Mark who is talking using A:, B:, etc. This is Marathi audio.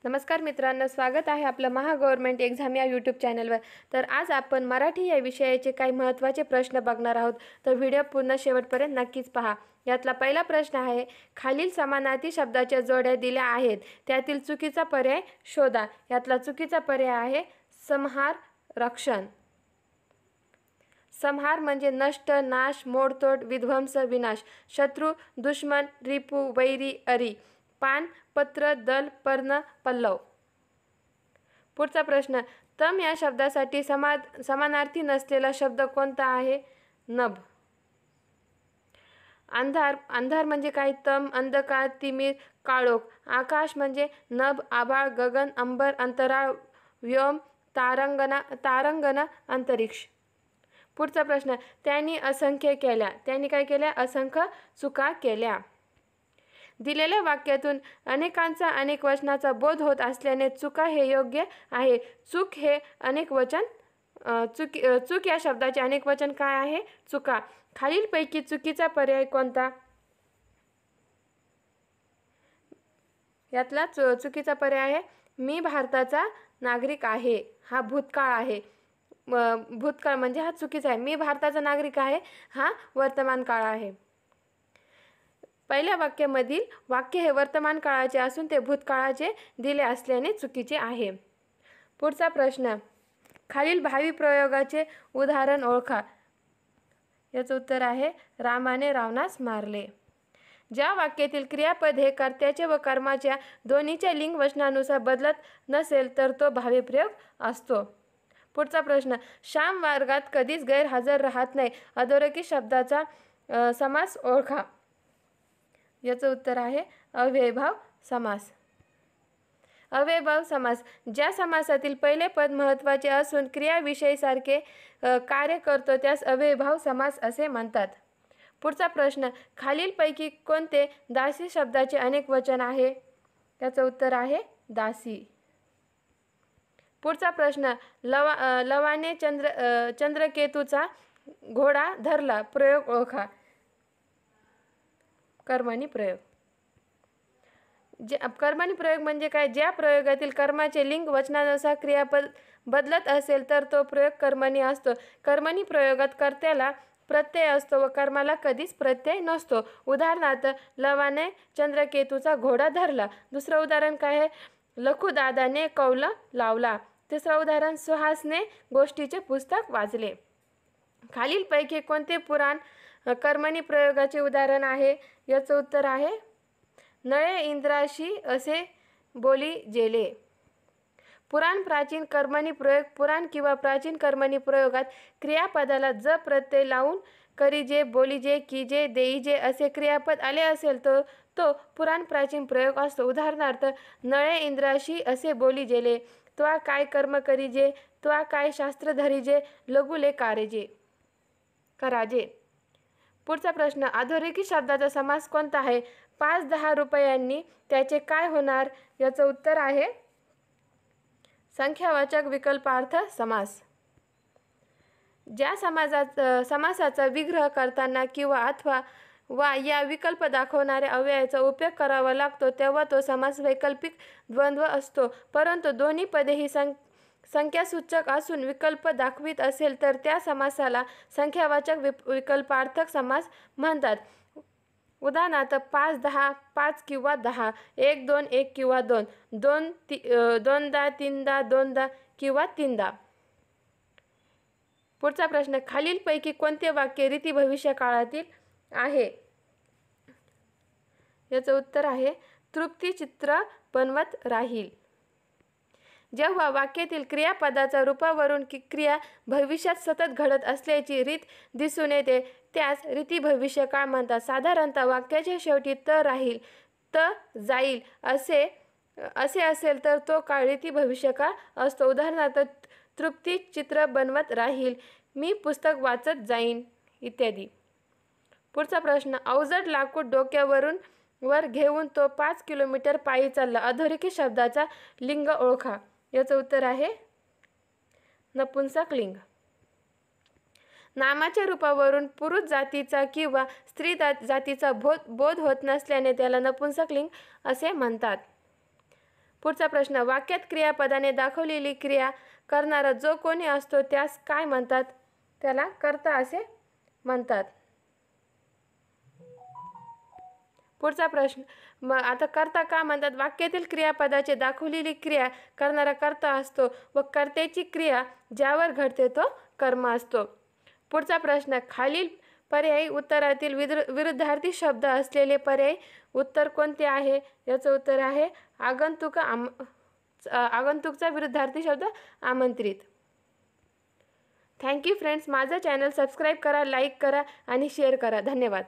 A: नमस्कार मित्रांनो, स्वागत आहे आपलं महा गव्हर्नमेंट एक्झाम या यूट्यूब चॅनलवर। तर आज आपण मराठी या विषयाचे काही महत्त्वाचे प्रश्न बघणार आहोत। तर व्हिडिओ पूर्ण शेवटपर्यंत नक्कीच पहा। यातला पहिला प्रश्न आहे, खालील समानार्थी शब्दाच्या जोड्या दिल्या आहेत, त्यातील चुकीचा पर्याय शोधा। यातला चुकीचा पर्याय आहे संहार, रक्षण। संहार म्हणजे नष्ट, नाश, मोडतोड, विध्वंस, विनाश। शत्रु, दुश्मन, रिपू, वैरी, अरी। पान, पत्र, दल, पर्ण, पल्लव। पुढचा प्रश्न, तम या शब्दासाठी समानार्थी नसलेला शब्द कोणता आहे? नभ। अंधार, अंधार म्हणजे काय? तम, अंधकार, तिमिर, काळोख। आकाश म्हणजे नभ, आभाळ, गगन, अंबर, अंतराळ, व्योम, तारंगण, अंतरिक्ष। पुढचा प्रश्न, त्यांनी असंख्य केल्या। त्यांनी काय केल्या? असंख्य चुका केल्या। दिलेल्या वाक्यातून अनेकांचा अनेक वचनाचा बोध होत असल्याने चुका हे योग्य आहे। चूक हे अनेक वचन, चूक या शब्दाचे अनेक वचन काय आहे? चुका। खालीलपैकी चुकीचा पर्याय कोणता? यातला चुकीचा पर्याय आहे मी भारताचा नागरिक आहे। हा भूतकाळ आहे। भूतकाळ म्हणजे हा चुकीचा आहे। मी भारताचा नागरिक आहे हा वर्तमान काळ आहे। पहिल्या वाक्यामधील वाक्य हे वर्तमान काळाचे असून ते भूतकाळाचे दिले असल्याने चुकीचे आहे। पुढचा प्रश्न, खालील भावी प्रयोगाचे उदाहरण ओळखा। याचं उत्तर आहे रामाने रावणास मारले। ज्या वाक्यातील क्रियापद हे कर्त्याचे व कर्माच्या दोन्हीच्या लिंग वचनानुसार बदलत नसेल तर तो भावी प्रयोग असतो। पुढचा प्रश्न, श्याम वर्गात कधीच गैरहजर राहत नाही। अधोरेखित शब्दाचा समास ओळखा। याचं उत्तर आहे अव्ययभाव समास। अव्ययभाव समास, ज्या समासातील पहिले पद महत्त्वाचे असून क्रियाविषयी सारखे कार्य करतो त्यास अव्ययभाव समास असे म्हणतात। पुढचा प्रश्न, खालीलपैकी कोणते दासी शब्दाचे अनेक वचन आहे? त्याचं उत्तर आहे दासी। पुढचा प्रश्न, लवाने चंद्रकेतूचा घोडा धरला। प्रयोग ओळखा। कर्मणी प्रयोग। कर्मणी प्रयोग म्हणजे काय? ज्या प्रयोगातील कर्माचे लिंग वचनानुसार क्रियापद बदलत असेल तर तो प्रयोग कर्मणी असतो। कर्मणी प्रयोगात कर्त्याला प्रत्यय असतो व कर्माला कधीच प्रत्यय नसतो। उदाहरणार्थ, लवाने चंद्रकेतूचा घोडा धरला। दुसरं उदाहरण काय आहे? लखुदादाने कौल लावला। तिसरं उदाहरण, सुहासने गोष्टीचे पुस्तक वाचले। खालीलपैकी कोणते पुराण कर्मणी प्रयोगाचे उदाहरण आहे? याचं उत्तर आहे नळे इंद्राशी असे बोली जेले। पुराण प्राचीन कर्मणी प्रयोग। पुराण किंवा प्राचीन कर्मणी प्रयोगात क्रियापदाला ज प्रत्यय लावून करीजे, बोलीजे, कीजे, देईजे असे क्रियापद आले असेल तर तो पुराण प्राचीन प्रयोग असतो। उदाहरणार्थ, नळे इंद्राशी असे बोली जेले। त्वा काय कर्म करीजे, त्वा काय शास्त्र धरीजे, लघुले कराजे। पुढचा प्रश्न, अधोरेखित शब्दाचा समास कोणता आहे? 5-10 रुपयांनी त्याचे काय होणार? याचं उत्तर आहे संख्यावाचक विकल्पार्थ समास। ज्या समासाचा विग्रह करताना किंवा अथवा वा या विकल्प दाखवणाऱ्या अव्ययाचा उपयोग करावा लागतो तेव्हा तो समास वैकल्पिक द्वंद्व असतो। परंतु दोन्ही पदे ही संख्यासूचक असून विकल्प दाखवित असेल तर त्या समासाला संख्यावाचक विकल्पार्थक समास म्हणतात। उदाहरणार्थ, 5-10, 5 किंवा 10, 1-2, 1 किंवा 2, 2दा, 3दा, 2दा किंवा 3दा। पुढचा प्रश्न, खालीलपैकी कोणते वाक्य रीती भविष्य काळातील आहे? याचं उत्तर आहे तृप्ती चित्र बनवत राहील। जेव्हा वाक्यातील क्रियापदाचा रूपावरून क्रिया भविष्यात सतत घडत असल्याची रीत दिसून येते त्यास रीती भविष्यकाळ म्हणतात। साधारणतः वाक्याच्या शेवटी त राहील, त जाईल असे असेल तर तो काळ रीती भविष्यकाळ असतो। उदाहरणार्थ, तृप्ती चित्र बनवत राहील, मी पुस्तक वाचत जाईन इत्यादी। पुढचा प्रश्न, अवजड लाकूड डोक्यावरून वर घेऊन तो 5 किलोमीटर पायी चालला। अधोरेखित शब्दाचा लिंग ओळखा। याचं उत्तर आहे नपुंसक लिंग। नामाच्या रूपावरून पुरुष जातीचा किंवा स्त्री जातीचा बोध होत नसल्याने त्याला नपुंसक लिंग असे म्हणतात। पुढचा प्रश्न, वाक्यात क्रियापदाने दाखवलेली क्रिया करणारा जो कोणी असतो त्यास काय म्हणतात? त्याला कर्ता असे म्हणतात. पुढचा प्रश्न, मग आता कर्ता का म्हणतात? वाक्यातील क्रियापदाची दाखवलेली क्रिया करणारा कर्ता असतो व कर्त्याची क्रिया ज्यावर घडते तो कर्म असतो. पुढचा प्रश्न, खालील पर्यायी उत्तरातील विरुद्धार्थी शब्द असलेले पर्यायी उत्तर कोणते आहे? याचं उत्तर आहे आगंतुकचा विरुद्धार्थी शब्द आमंत्रित. Thank you friends. माझं चॅनल सबस्क्राईब करा, लाईक करा आणि शेअर करा. धन्यवाद.